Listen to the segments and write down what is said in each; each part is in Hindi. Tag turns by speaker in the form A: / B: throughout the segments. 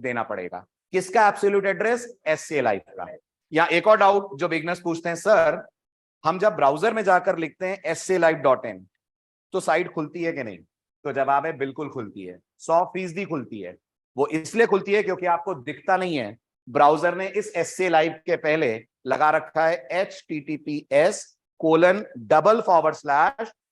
A: देना पड़ेगा। किसका एब्सोल्यूट एड्रेस? SCA लाइव का। या एक और डाउट जो बिगनर्स पूछते हैं, सर हम जब ब्राउजर में जाकर लिखते हैं scalive.in तो साइट खुलती है कि नहीं? तो जवाब है बिल्कुल खुलती है, 100% खुलती है। वो इसलिए खुलती है क्योंकि आपको दिखता नहीं है, ब्राउजर ने इस SCA लाइव के पहले लगा रखा है https://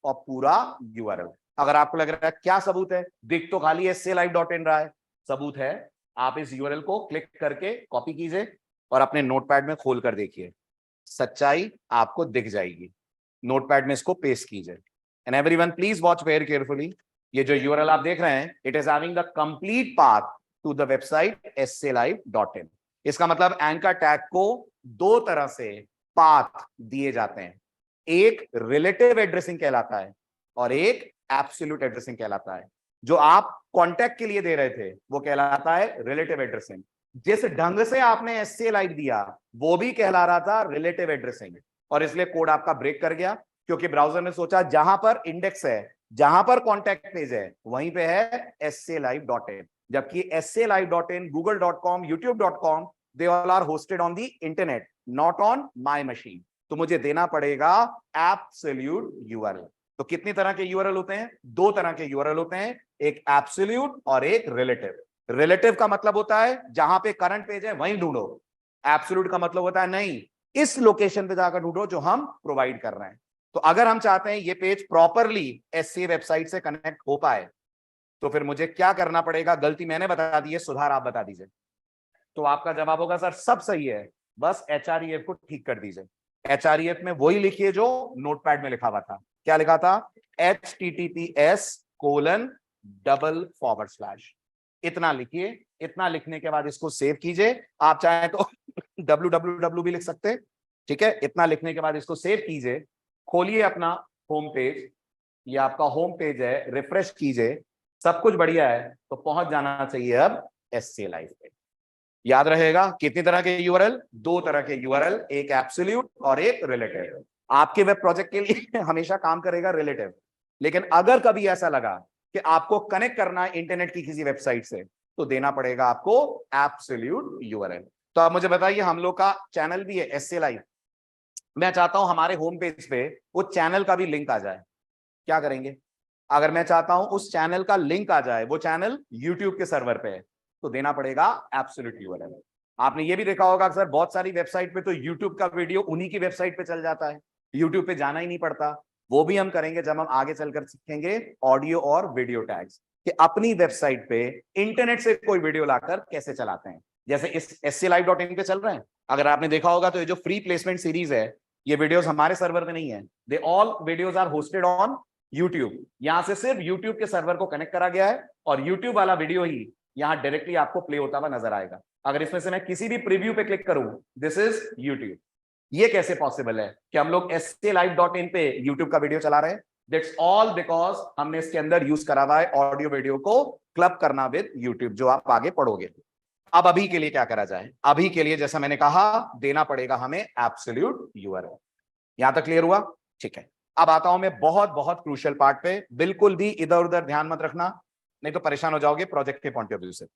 A: और पूरा URL। अगर आपको लग रहा है क्या सबूत है, दिख तो खाली scalive.in रहा है, सबूत है आप इस URL को क्लिक करके कॉपी कीजिए और अपने नोटपैड में खोल कर देखिए, सच्चाई आपको दिख जाएगी। नोटपैड में इसको पेस्ट कीजिए। And everyone please watch very carefully. ये जो URL आप देख रहे हैं, it is having the complete path to the website scalive.in। इसका मतलब एंकर टैग को दो तरह से पाथ दिए जाते हैं, एक रिलेटिव एड्रेसिंग कहलाता है और एक एब्सोल्यूट एड्रेसिंग कहलाता है। जो आप कॉन्टैक्ट के लिए दे रहे थे वो कहलाता है रिलेटिव एड्रेसिंग। जिस ढंग से आपने SCA लाइव दिया वो भी कहला रहा था रिलेटिव एड्रेसिंग, और इसलिए कोड आपका ब्रेक कर गया क्योंकि ब्राउजर ने सोचा जहां पर इंडेक्स है, जहां पर कॉन्टैक्ट पेज है, वहीं पे है scalive.in। जबकि scalive.in, google.com, youtube.com, they all are hosted on the internet, not on my machine। तो मुझे देना पड़ेगा एब्सोल्यूट URL। तो कितनी तरह के URL होते हैं? दो तरह के URL होते हैं, एक एब्सोल्यूट और एक रिलेटिव। रिलेटिव का मतलब होता है जहां पे करंट पेज है वहीं ढूंढो, एब्सोल्यूट का मतलब होता है नहीं, इस लोकेशन पे जाकर ढूंढो जो हम प्रोवाइड कर रहे हैं। तो अगर हम चाहते हैं ये पेज प्रॉपरली SCA वेबसाइट से कनेक्ट हो पाए तो फिर मुझे क्या करना पड़ेगा? गलती मैंने बता दी है, सुधार आप बता दीजिए। तो आपका जवाब होगा सर सब सही है, बस HREF को ठीक कर दीजिए। HREF में वही लिखिए जो नोटपैड में लिखा हुआ था। क्या लिखा था? https:// इतना लिखिए। इतना लिखने के बाद इसको सेव कीजिए। आप चाहें तो www भी लिख सकते हैं, ठीक है। इतना लिखने के बाद इसको सेव कीजिए, खोलिए अपना होम पेज, ये आपका होम पेज है, रिफ्रेश कीजिए, सब कुछ बढ़िया है तो पहुंच जाना चाहिए अब SCA लाइव पे। याद रहेगा कितनी तरह के URL? दो तरह के URL, एक एब्सोल्यूट और एक रिलेटिव। आपके वेब प्रोजेक्ट के लिए हमेशा काम करेगा रिलेटिव, लेकिन अगर कभी ऐसा लगा कि आपको कनेक्ट करना है इंटरनेट की किसी वेबसाइट से तो देना पड़ेगा आपको एब्सोल्यूट URL। तो आप मुझे बताइए, हम लोग का चैनल भी है SCA लाइव, मैं चाहता हूं हमारे होम पेज पे वो चैनल का भी लिंक आ जाए, क्या करेंगे? अगर मैं चाहता हूं उस चैनल का लिंक आ जाए, वो चैनल YouTube के सर्वर पे है, तो देना पड़ेगा एब्सोल्यूट URL। आपने ये भी देखा होगा सर बहुत सारी वेबसाइट पे तो YouTube का वीडियो उन्हीं की वेबसाइट पे चल जाता है, YouTube पे जाना ही नहीं पड़ता। वो भी हम करेंगे जब हम आगे चलकर सीखेंगे ऑडियो और वीडियो टैग्स, कि अपनी वेबसाइट पे इंटरनेट से कोई वीडियो लाकर कैसे चलाते हैं, जैसे इस scalive.in पे चल रहे हैं। अगर आपने देखा होगा तो ये जो फ्री प्लेसमेंट सीरीज है, ये वीडियोस हमारे सर्वर पे नहीं है, they all videos are hosted on YouTube। यहां से सिर्फ YouTube के सर्वर को कनेक्ट करा गया है और YouTube वाला वीडियो ही यहां डायरेक्टली आपको प्ले होता हुआ नजर आएगा। अगर इसमें से मैं किसी भी प्रीव्यू पे क्लिक करूं, दिस इज YouTube। ये कैसे पॉसिबल है कि हम लोग scalive.in पे YouTube का वीडियो चला रहे हैं? दैट्स ऑल बिकॉज हमने इसके अंदर यूज करा हुआ है ऑडियो वीडियो को क्लब करना विद YouTube, जो आप आगे पढ़ोगे। अब अभी के लिए क्या करा जाए? अभी के लिए जैसा मैंने कहा, देना पड़ेगा हमें एब्सोल्यूट URL। यहां तक क्लियर हुआ? ठीक है। अब आता हूं मैं बहुत बहुत क्रूशियल पार्ट पे, बिल्कुल भी इधर उधर ध्यान मत रखना, नहीं तो परेशान हो जाओगे प्रोजेक्ट के पॉइंट ऑफ व्यू से।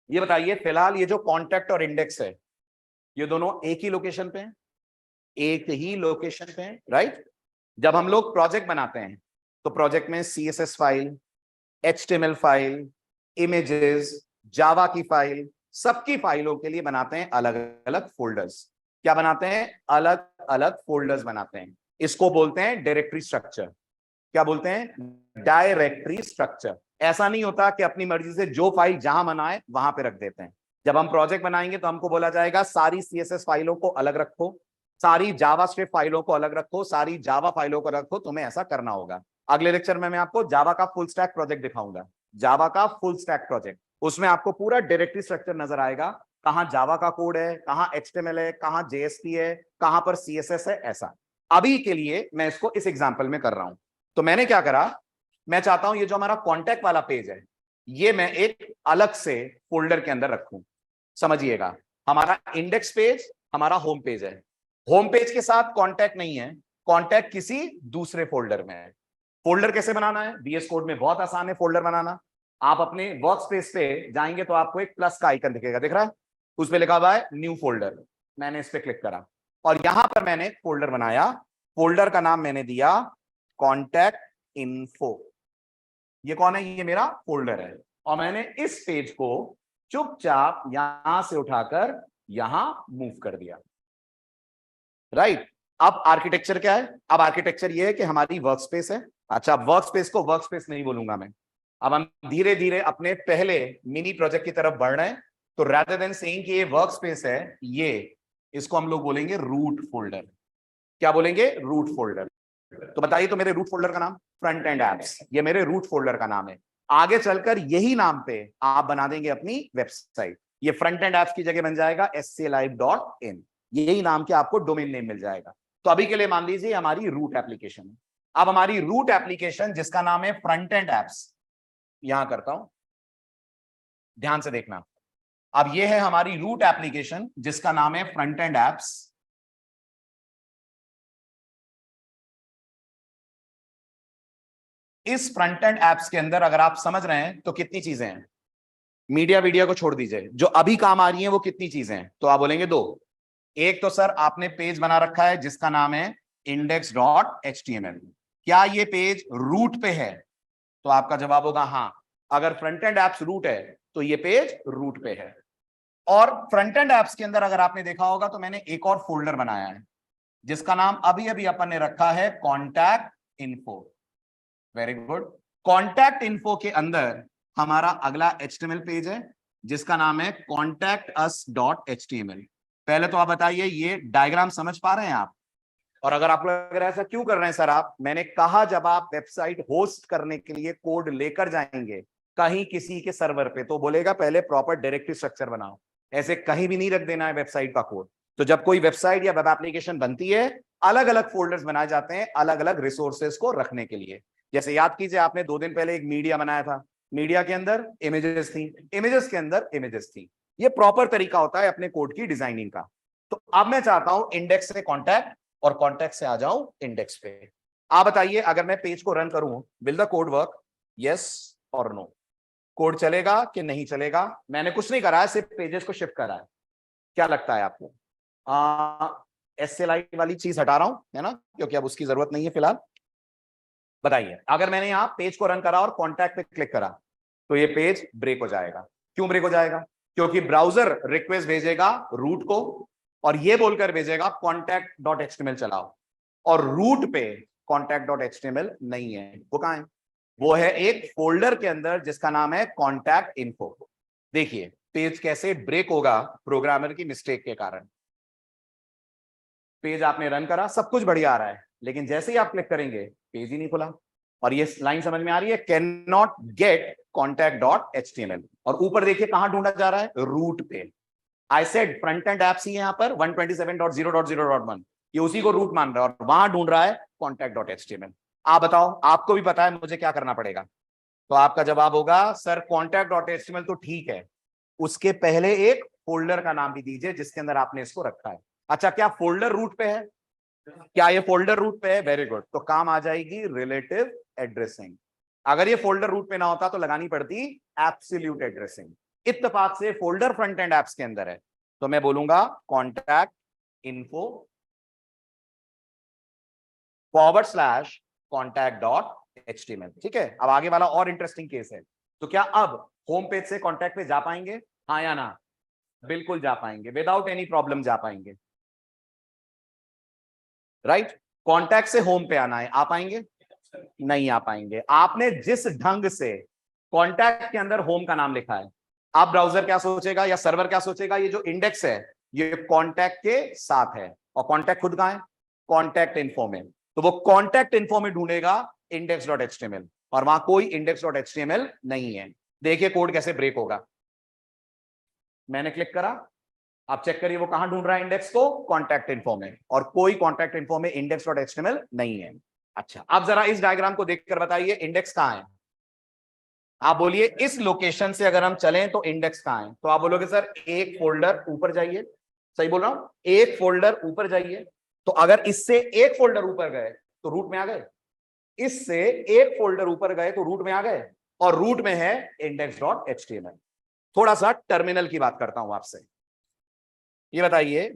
A: ये बताइए, फिलहाल ये जो कॉन्टैक्ट और इंडेक्स है, ये दोनों एक ही लोकेशन पे हैं, एक ही लोकेशन पे हैं, राइट? जब हम लोग प्रोजेक्ट बनाते हैं तो प्रोजेक्ट में CSS file, HTML file, images, Java की फाइल, सबकी फाइलों के लिए बनाते हैं अलग अलग फोल्डर्स। क्या बनाते हैं? अलग अलग फोल्डर्स बनाते हैं। इसको बोलते हैं डायरेक्टरी स्ट्रक्चर। क्या बोलते हैं? Directory structure. ऐसा नहीं होता कि अपनी मर्जी से जो फाइल जहां मनाए वहां पे रख देते हैं। जब हम प्रोजेक्ट बनाएंगे तो हमको बोला जाएगा सारी CSS फाइलों को अलग रखो, सारी जावास्क्रिप्ट फाइलों को अलग रखो, सारी जावा फाइलों को रखो, तुम्हें ऐसा करना होगा। अगले लेक्चर में मैं आपको जावा का फुल स्टैक प्रोजेक्ट दिखाऊंगा, जावा का फुल स्टैक प्रोजेक्ट। उसमें आपको पूरा डायरेक्टरी स्ट्रक्चर नजर आएगा, कहां जावा का कोड है, कहां HTML है, कहां JSP है, कहां पर CSS है, ऐसा। अभी के लिए मैं इसको इस एग्जांपल में कर रहा हूं। तो मैंने क्या करा, मैं चाहता हूं ये जो हमारा कॉन्टैक्ट वाला पेज है, ये मैं एक अलग से फोल्डर के अंदर रखूं। समझिएगा, हमारा इंडेक्स पेज हमारा होम पेज है, होम पेज के साथ कॉन्टैक्ट नहीं है, कॉन्टैक्ट किसी दूसरे फोल्डर में है। फोल्डर कैसे बनाना है? VS कोड में बहुत आसान है फोल्डर बनाना। आप अपने वर्क स्पेस पे जाएंगे तो आपको एक प्लस का आइकन दिखेगा, दिख रहा है, उस पे लिखा हुआ है न्यू फोल्डर। मैंने इस पे क्लिक करा और यहां पर मैंने फोल्डर बनाया। फोल्डर का नाम मैंने दिया कॉन्टैक्ट इन्फो। ये कौन है? ये मेरा फोल्डर है। और मैंने इस पेज को चुपचाप यहां से उठाकर यहां मूव कर दिया। राइट। अब आर्किटेक्चर क्या है? अब आर्किटेक्चर ये है कि हमारी वर्क स्पेस है। अच्छा, वर्क स्पेस को वर्क स्पेस नहीं बोलूंगा मैं। अब हम धीरे धीरे अपने पहले मिनी प्रोजेक्ट की तरफ बढ़ रहे हैं। तो रादर देन सेइंग कि ये वर्क स्पेस है, ये इसको हम लोग बोलेंगे रूट फोल्डर। क्या बोलेंगे? Root folder. तो बताइए, तो मेरे रूट फोल्डर का नाम फ्रंट एंड एप्स, ये मेरे रूट फोल्डर का नाम है। आगे चलकर यही नाम पे आप बना देंगे अपनी वेबसाइट। ये फ्रंट एंड एप्स की जगह बन जाएगा sclive.in। यही नाम के आपको डोमेन नेम मिल जाएगा। तो अभी के लिए मान लीजिए हमारी रूट एप्लीकेशन है। अब हमारी रूट एप्लीकेशन जिसका नाम है फ्रंट एंड एप्स, यहां करता हूं, ध्यान से देखना। अब ये है हमारी रूट एप्लीकेशन जिसका नाम है फ्रंट एंड एप्स। इस फ्रंट एंड एप्स के अंदर अगर आप समझ रहे हैं तो कितनी चीजें हैं? मीडिया वीडिया को छोड़ दीजिए, जो अभी काम आ रही हैं वो कितनी चीजें हैं? तो आप बोलेंगे दो। एक तो सर आपने पेज बना रखा है जिसका नाम है index.html। क्या ये पेज रूट पे है? तो आपका जवाब होगा हाँ। अगर फ्रंट एंड एप्स रूट है तो ये पेज रूट पे है। और फ्रंट एंड एप्स के अंदर अगर आपने देखा होगा तो मैंने एक और फोल्डर बनाया है जिसका नाम अभी अभी अपन ने रखा है contact info. Very good. Contact info के अंदर हमारा अगला HTML पेज है जिसका नाम है contactus.html। पहले तो आप बताइए, ये डायग्राम समझ पा रहे हैं आप? और अगर आपको लग रहा है ऐसा क्यों कर रहे हैं सर आप, मैंने कहा जब आप वेबसाइट होस्ट करने के लिए कोड लेकर जाएंगे कहीं किसी के सर्वर पे, तो बोलेगा पहले प्रॉपर डायरेक्टरी स्ट्रक्चर बनाओ। ऐसे कहीं भी नहीं रख देना है वेबसाइट का कोड। तो जब कोई वेबसाइट या वेब एप्लीकेशन बनती है, अलग अलग फोल्डर्स बनाए जाते हैं अलग अलग रिसोर्सेज को रखने के लिए। जैसे याद कीजिए, आपने 2 दिन पहले एक मीडिया बनाया था, मीडिया के अंदर इमेजेस थी, इमेजेस के अंदर इमेजेस थी। ये प्रॉपर तरीका होता है अपने कोड की डिजाइनिंग का। तो अब मैं चाहता हूं इंडेक्स से कॉन्टैक्ट और कॉन्टैक्ट से आ जाऊं इंडेक्स पे। आप बताइए, अगर मैं पेज को रन करूं, will the code work? Yes और नो? कोड चलेगा कि नहीं चलेगा? मैंने कुछ नहीं करा है, सिर्फ पेजेस को शिफ्ट करा है। क्या लगता है आपको? SLI वाली चीज हटा रहा हूं, है ना, क्योंकि अब उसकी जरूरत नहीं है फिलहाल। बताइए, अगर मैंने यहां पेज को रन करा और कॉन्टैक्ट पे क्लिक करा तो ये पेज ब्रेक हो जाएगा। क्यों ब्रेक हो जाएगा? क्योंकि ब्राउजर रिक्वेस्ट भेजेगा रूट को और ये बोलकर भेजेगा contact.html चलाओ, और रूट पे contact.html नहीं है। वो कहां है? वो है एक फोल्डर के अंदर जिसका नाम है कॉन्टैक्ट इन्फो। देखिए पेज कैसे ब्रेक होगा प्रोग्रामर की मिस्टेक के कारण। पेज आपने रन करा, सब कुछ बढ़िया आ रहा है, लेकिन जैसे ही आप क्लिक करेंगे पेज ही नहीं खुला। और ये लाइन समझ में आ रही है? Can not gate contact.html। और ऊपर देखिए कहां ढूंढा जा रहा है? रूट पे। I said front end apps ही यहां पर 127.0.0.1, ये उसी को रूट मान रहा है और वहां ढूंढ रहा है contact.html। आप बताओ, आपको भी पता है मुझे क्या करना पड़ेगा? तो आपका जवाब होगा सर contact.html तो ठीक है, उसके पहले एक फोल्डर का नाम भी दीजिए जिसके अंदर आपने इसको रखा है। अच्छा, क्या फोल्डर रूट पे है? क्या ये फोल्डर रूट पे है? Very good. तो काम आ जाएगी रिलेटिव एड्रेसिंग। अगर ये फोल्डर रूट पे ना होता तो लगानी पड़ती एब्सोल्यूट एड्रेसिंग। इत्तेफाक से फोल्डर फ्रंट एंड एप्स के अंदर है, तो मैं बोलूंगा कॉन्टैक्ट इन्फो /contact.html। ठीक है। अब आगे वाला और इंटरेस्टिंग केस है। तो क्या अब होम पेज से कॉन्टैक्ट पे जा पाएंगे? हाँ या ना? बिल्कुल जा पाएंगे, विदाउट एनी प्रॉब्लम जा पाएंगे। राइट। कॉन्टैक्ट से होम पे आना है, आ पाएंगे? नहीं आ पाएंगे। आपने जिस ढंग से कॉन्टैक्ट के अंदर होम का नाम लिखा है, आप ब्राउजर क्या सोचेगा या सर्वर क्या सोचेगा? ये जो इंडेक्स है ये कॉन्टैक्ट के साथ है, और कॉन्टैक्ट खुद कहां है? कॉन्टैक्ट इन्फो में। तो वो कॉन्टैक्ट इन्फो में ढूंढेगा index.html, और वहां कोई index.html नहीं है। देखिए कोड कैसे ब्रेक होगा। मैंने क्लिक करा, आप चेक करिए वो कहां ढूंढ रहा है इंडेक्स को? कॉन्टैक्ट इन्फो में, और कोई कॉन्टैक्ट इन्फो में index.html नहीं है। अच्छा, अब जरा इस डायग्राम को देखकर बताइए इंडेक्स कहां है? आप बोलिए इस लोकेशन से अगर हम चलें तो इंडेक्स कहां है? तो आप बोलोगे सर एक फोल्डर ऊपर जाइए। सही बोल रहा हूं? एक फोल्डर ऊपर जाइए। तो अगर इससे एक फोल्डर ऊपर गए तो रूट में आ गए, इससे एक फोल्डर ऊपर गए तो रूट में आ गए। और रूट में है index.html। थोड़ा सा टर्मिनल की बात करता हूं आपसे। ये बताइए,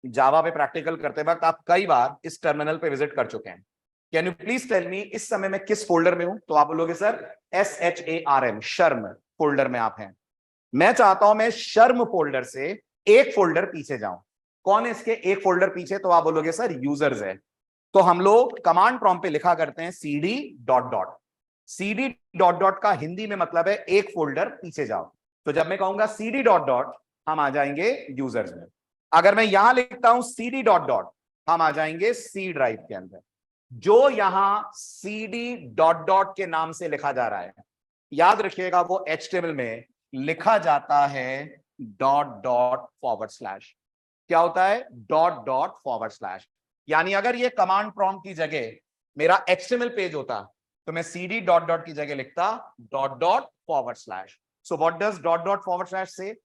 A: जावा पे प्रैक्टिकल करते वक्त आप कई बार इस टर्मिनल पे विजिट कर चुके हैं। Can you please tell me इस समय मैं किस फोल्डर में हूं? तो आप बोलोगे सर SHARM, शर्म फोल्डर में आप हैं। मैं चाहता हूं मैं शर्म फोल्डर से एक फोल्डर पीछे जाऊं। कौन है इसके एक फोल्डर पीछे? तो आप बोलोगे सर यूजर्स है। तो हम लोग कमांड प्रॉम्प्ट पे लिखा करते हैं CD dot dot. CD dot dot का हिंदी में मतलब है एक फोल्डर पीछे जाओ। तो जब मैं कहूंगा CD डॉट डॉट, हम आ जाएंगे यूजर्स में। अगर मैं यहां लिखता हूं CD डॉट डॉट, हम आ जाएंगे C ड्राइव के अंदर। जो यहां CD डॉट डॉट के नाम से लिखा जा रहा है, याद रखिएगा वो HTML में लिखा जाता है डॉट डॉट फॉरवर्ड स्लैश। क्या होता है? Dot dot forward slash. यानी अगर ये कमांड प्रॉम्प्ट की जगह मेरा HTML पेज होता, तो मैं CD डॉट डॉट की जगह लिखता dot dot forward slash. So what does dot dot forward slash say?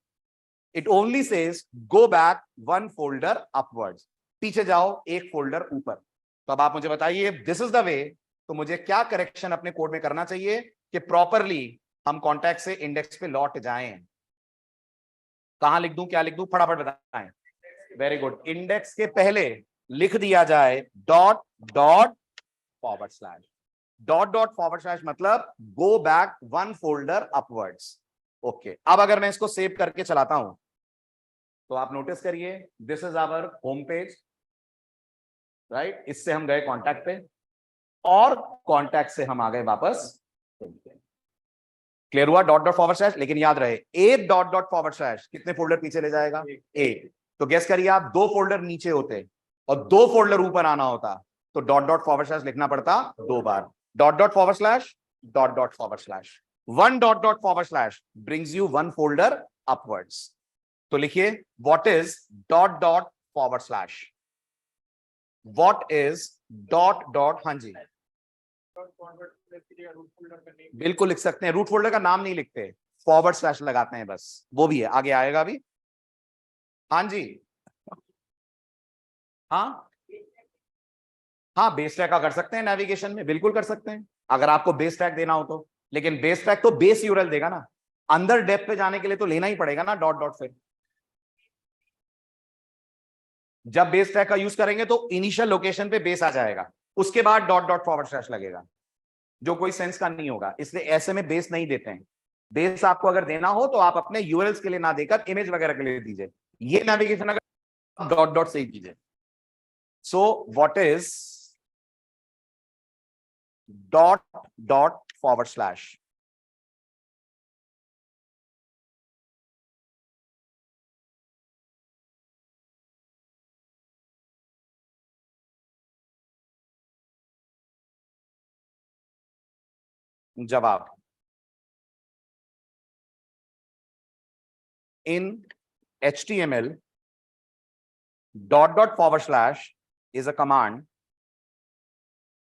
A: It only says go back one folder upwards. पीछे जाओ एक फोल्डर ऊपर। तो अब आप मुझे बताइए, दिस इज द वे। तो मुझे क्या करेक्शन अपने कोड में करना चाहिए कि प्रॉपरली हम कॉन्टैक्ट से इंडेक्स पे लौट जाएं? कहां लिख दूं, क्या लिख दूं? फटाफट बताएं। Very good. इंडेक्स के पहले लिख दिया जाए dot dot forward slash. Dot dot forward slash मतलब go back one folder upwards. Okay, अब अगर मैं इसको सेव करके चलाता हूं, तो आप नोटिस करिए, this is our home page, right? इससे हम गए कॉन्टैक्ट पे, और कॉन्टैक्ट से हम आ गए वापस। क्लियर हुआ? Dot dot forward slash. लेकिन याद रहे, एक डॉट डॉट फॉरवर्ड स्लैश कितने फोल्डर पीछे ले जाएगा? एक। तो गेस करिए, आप दो फोल्डर नीचे होते और दो फोल्डर ऊपर आना होता, तो डॉट डॉट फॉरवर्ड स्लैश लिखना पड़ता दो बार। Dot dot forward slash, dot dot forward slash. One dot dot forward slash brings you one folder upwards. तो लिखिए, what is dot dot forward slash? What is dot dot, हाँ जी बिल्कुल लिख सकते हैं। रूट फोल्डर का नाम नहीं लिखते, फॉरवर्ड स्लैश लगाते हैं बस। वो भी है, आगे आएगा भी। हाँ जी, हाँ हाँ, बेस ट्रैक का कर सकते हैं नेविगेशन में, बिल्कुल कर सकते हैं अगर आपको बेस ट्रैक देना हो तो। लेकिन बेस ट्रैक तो बेस यूआरएल देगा ना, अंदर डेप्थ पे जाने के लिए तो लेना ही पड़ेगा ना डॉट डॉट। फिर जब बेस ट्रैक का यूज करेंगे तो इनिशियल लोकेशन पे बेस आ जाएगा, उसके बाद डॉट डॉट फॉरवर्ड स्लैश लगेगा, जो कोई सेंस का नहीं होगा। इसलिए ऐसे में बेस नहीं देते हैं। बेस आपको अगर देना हो तो आप अपने यूआरएल्स के लिए ना देकर इमेज वगैरह के लिए दीजिए। ये नेविगेशन अगर डॉट डॉट से ही कीजिए। So what is dot dot forward slash? जवाब, in HTML, dot dot forward slash is a command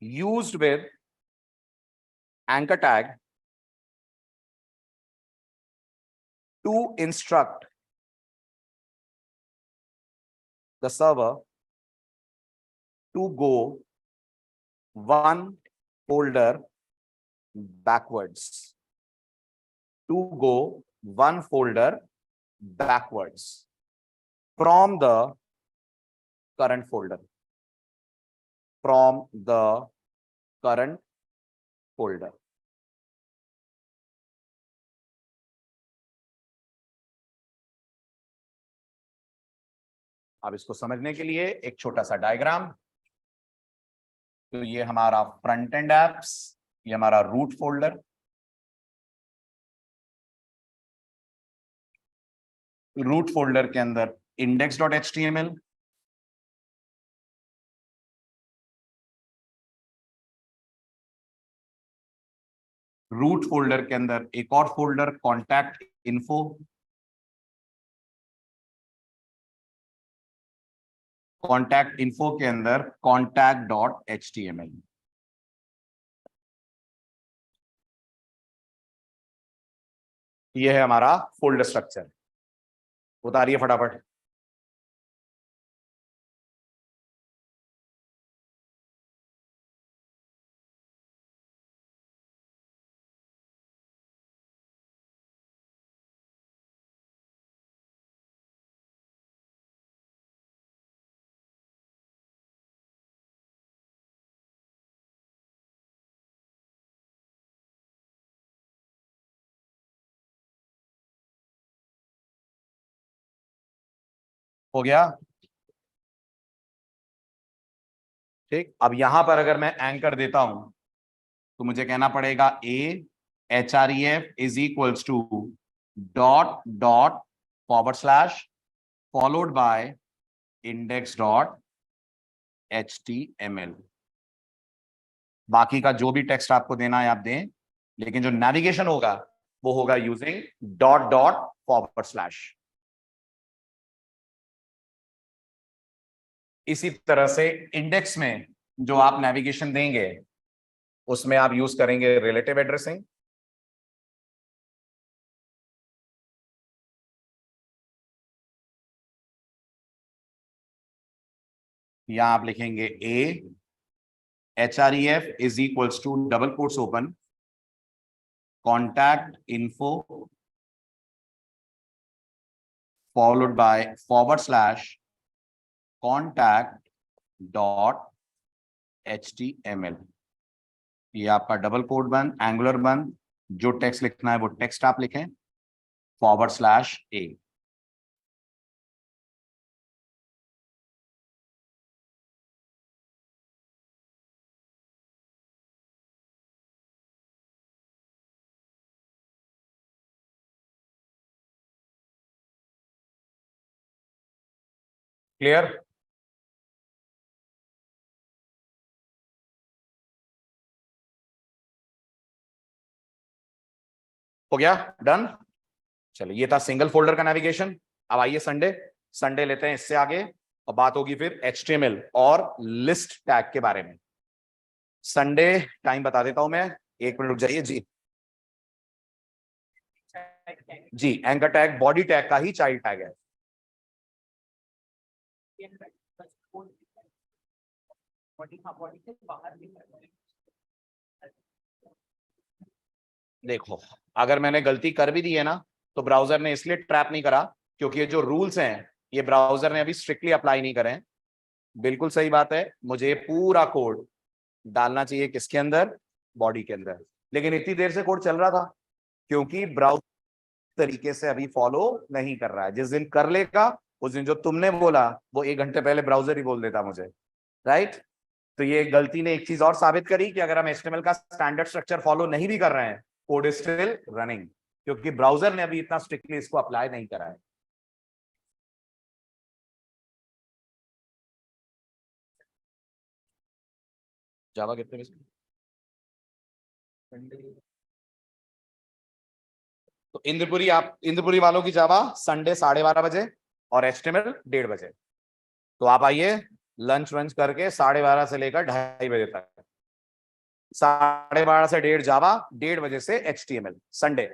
A: used with anchor tag to instruct the server to go one folder backwards. To go one folder backwards from the current folder. From the current folder. अब इसको समझने के लिए एक छोटा सा डायग्राम। तो ये हमारा फ्रंट एंड एप्स, ये हमारा रूट फोल्डर। रूट फोल्डर के अंदर index.html, रूट फोल्डर के अंदर एक और folder contact info, contact info के अंदर contact.html। ये है हमारा फोल्डर स्ट्रक्चर। उतारिए फटाफट। हो गया। ठीक, अब यहां पर अगर मैं एंकर देता हूं तो मुझे कहना पड़ेगा HREF is equals to dot dot / followed by index.html। बाकी का जो भी टेक्स्ट आपको देना है आप दें, लेकिन जो नेविगेशन होगा वो होगा यूजिंग डॉट डॉट / इसी तरह से इंडेक्स में जो आप नेविगेशन देंगे उसमें आप यूज करेंगे रिलेटिव एड्रेसिंग। यहां आप लिखेंगे HREF is equals to double quotes open contact info followed by / contact.html। ये आपका डबल कोट बंद, एंगुलर बंद, जो टेक्स्ट लिखना है वो टेक्स्ट आप लिखें /A। क्लियर? हो गया, डन। चलिए, ये था सिंगल फोल्डर का नेविगेशन। अब आइए संडे लेते हैं इससे आगे, और बात होगी फिर HTML और लिस्ट टैग के बारे में। संडे टाइम बता देता हूं मैं, 1 मिनट रुक जाइए जी। जी, एंकर टैग बॉडी टैग का ही चाइल्ड टैग है। देखो, अगर मैंने गलती कर भी दी है ना तो ब्राउजर ने इसलिए ट्रैप नहीं करा क्योंकि ये जो रूल्स हैं ये ब्राउजर ने अभी स्ट्रिक्टली अप्लाई नहीं करे हैं। बिल्कुल सही बात है, मुझे पूरा कोड डालना चाहिए किसके अंदर, बॉडी के अंदर, लेकिन इतनी देर से कोड चल रहा था क्योंकि ब्राउजर तरीके से अभी फॉलो नहीं कर रहा है। जिस दिन कर लेगा उस दिन जो तुमने बोला वो 1 घंटे पहले ब्राउजर ही बोल देता मुझे, राइट? तो ये गलती ने एक चीज और साबित करी कि अगर हम HTML का स्टैंडर्ड स्ट्रक्चर फॉलो नहीं भी कर रहे हैं, कोड इज स्टिल रनिंग, क्योंकि ब्राउजर ने अभी इतना स्ट्रिक्टली इसको अप्लाई नहीं करा है। जावा कितने बजे? तो इंद्रपुरी वालों की जावा संडे 12:30 बजे और HTML 1:30 बजे। तो आप आइए लंच वंच करके 12:30 से लेकर 2:30 बजे तक, 12:30 से 1:30 जावा, 1:30 बजे से HTML संडे।